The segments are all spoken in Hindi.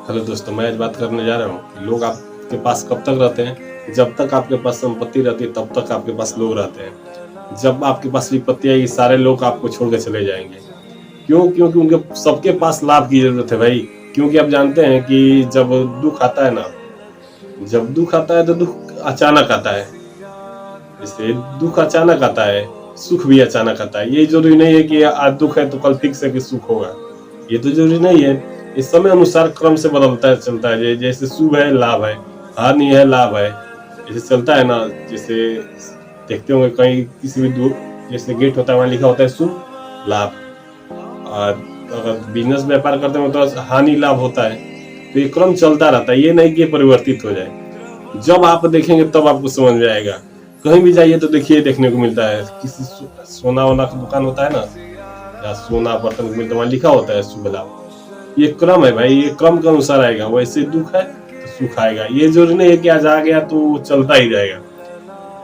हेलो दोस्तों, मैं आज बात करने जा रहा हूँ कि लोग आपके पास कब तक रहते हैं। जब तक आपके पास संपत्ति रहती है तब तक आपके पास लोग रहते हैं। जब आपके पास विपत्ति आएगी सारे लोग आपको छोड़ के चले जाएंगे। क्यों? क्योंकि उनके सबके पास लाभ की जरूरत है भाई। क्योंकि आप जानते हैं कि जब दुख आता है ना, जब दुख आता है तो दुख अचानक आता है। जैसे दुख अचानक आता है, सुख भी अचानक आता है। ये जरूरी नहीं है कि आज दुख है तो कल फिक्स है कि सुख होगा। ये तो जरूरी नहीं है। इस समय अनुसार क्रम से बदलता है, चलता है। जैसे शुभ है लाभ है, हानि है लाभ है, जैसे चलता है ना। जैसे देखते होंगे कहीं किसी भी दूर जैसे गेट होता है वहां लिखा होता है शुभ लाभ। और अगर बिजनेस व्यापार करते हैं तो हानि लाभ होता है। तो ये क्रम चलता रहता है, ये नहीं कि ये परिवर्तित हो जाए। जब आप देखेंगे तब आपको समझ में आएगा। कहीं भी जाइए तो देखिए देखने को मिलता है किसी सोना वोना का दुकान होता है ना, या सोना बर्तन मिलता है वहां लिखा होता है शुभ लाभ। ये क्रम है भाई, ये क्रम के अनुसार आएगा। वैसे दुख है तो सुख आएगा। ये जरूरी नहीं है कि आज आ गया तो चलता ही जाएगा।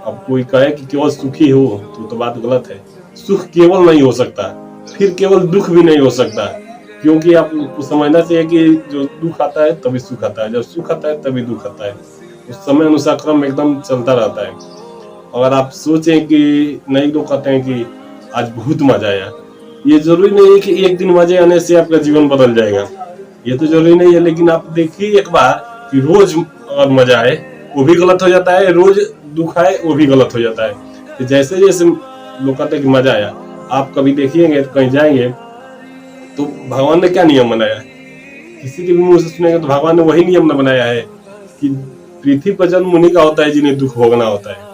अब कोई कहे कि केवल सुखी हो तो बात गलत है। सुख केवल नहीं हो सकता, फिर केवल दुख भी नहीं हो सकता। क्योंकि आपको समझना चाहिए कि जो दुख आता है तभी सुख आता है, जब सुख आता है तभी दुख आता है। उस समय अनुसार क्रम एकदम चलता रहता है। अगर आप सोचें कि नहीं, लोग कहते हैं कि आज बहुत मजा आया, ये जरूरी नहीं है कि एक दिन मजे आने से आपका जीवन बदल जाएगा। ये तो जरूरी नहीं है। लेकिन आप देखिए एक बार कि रोज अगर मजा आए वो भी गलत हो जाता है, रोज दुख आए वो भी गलत हो जाता है। तो जैसे जैसे लोग कहते हैं कि मजा आया, आप कभी देखिएंगे तो कहीं जाएंगे तो भगवान ने क्या नियम बनाया है, किसी के भी मुंह से सुनेंगे तो भगवान ने वही नियम बनाया है कि पृथ्वी पर जन्म उन्हीं का होता है जिन्हें दुख भोगना होता है।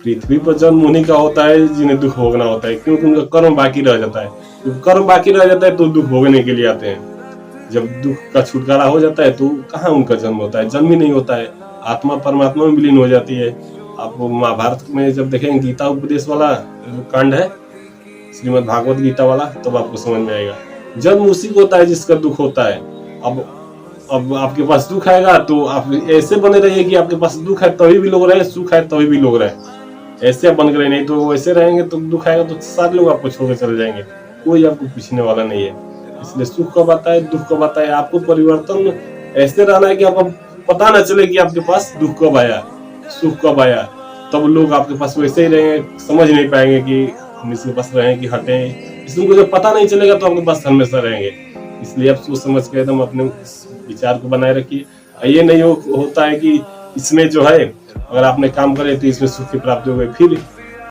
पृथ्वी पर जन्म उन्हीं का होता है जिन्हें दुख भोगना होता है, क्योंकि उनका कर्म बाकी रह जाता है। तो कर्म बाकी रह जाता है तो दुख भोगने के लिए आते हैं। जब दुख का छुटकारा हो जाता है तो कहाँ उनका जन्म होता है, जन्म ही नहीं होता है। आत्मा परमात्मा में विलीन हो जाती है। आप महाभारत में जब देखेंगे गीता उपदेश वाला कांड है, श्रीमद् भागवत गीता वाला, तब आपको समझ में आएगा। जन्म उसी को होता है जिसका दुख होता है। अब आपके पास दुख आएगा तो आप ऐसे बने रहिए कि आपके पास दुख है तभी भी लोग रहे, सुख है तभी भी लोग रहे। ऐसे आप बन के रहे, नहीं तो ऐसे रहेंगे तो दुख आएगा तो सारे लोग आपको छोड़ के चले जाएंगे। कोई आपको पूछने वाला नहीं है। इसलिए सुख कब आता है, दुख कब आता है, आपको परिवर्तन ऐसे रहना है कि आपको पता ना चले कि आपके पास दुख कब आया, सुख कब आया। तब लोग आपके पास वैसे ही रहेंगे, समझ नहीं पाएंगे कि हम इसके पास रहें कि हटें। इसलिए उनको जब पता नहीं चलेगा तो आपके पास हमेशा रहेंगे। इसलिए आप सोच समझ के एकदम अपने विचार को बनाए रखिए। ये नहीं होता है कि इसमें जो है अगर आपने काम करे तो इसमें सुख की प्राप्ति हो गई फिर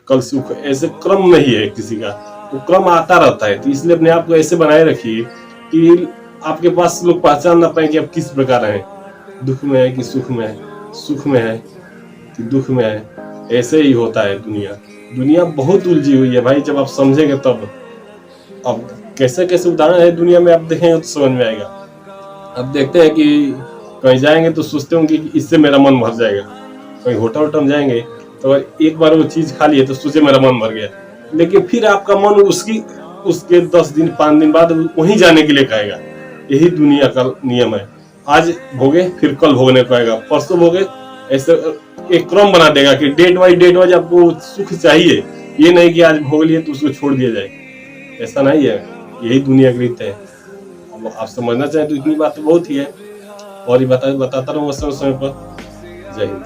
कल सुख, ऐसे क्रम नहीं है किसी का। वो क्रम आता रहता है। तो इसलिए अपने आप को ऐसे बनाए रखिए कि आपके पास लोग पहचान ना पाए कि आप किस प्रकार हैं, दुख में है कि सुख में है, सुख में है कि दुख में है। ऐसे ही होता है। दुनिया बहुत उलझी हुई है भाई, जब आप समझेंगे तब। अब कैसे कैसे उदाहरण है दुनिया में, आप देखेंगे तो समझ में आएगा। अब देखते हैं कि कहीं जाएंगे तो सोचते होंगे कि इससे मेरा मन भर जाएगा। कहीं होटल वोटल जाएंगे तो एक बार वो चीज खा लिए तो सोचे मेरा मन भर गया, लेकिन फिर आपका मन उसके 10 दिन 5 दिन बाद वहीं जाने के लिए कहेगा। यही दुनिया का नियम है। आज भोगे फिर कल भोगने को आएगा, परसों भोगे। ऐसे एक क्रम बना देगा कि डेट वाइज आपको सुख चाहिए। ये नहीं कि आज भोग लिए तो उसको छोड़ दिया जाए, ऐसा नहीं है। यही दुनिया की रीत है। अब आप समझना चाहें तो इतनी बात तो बहुत ही है, और ये बताता रहूंगा समय समय पर। जय हिंद।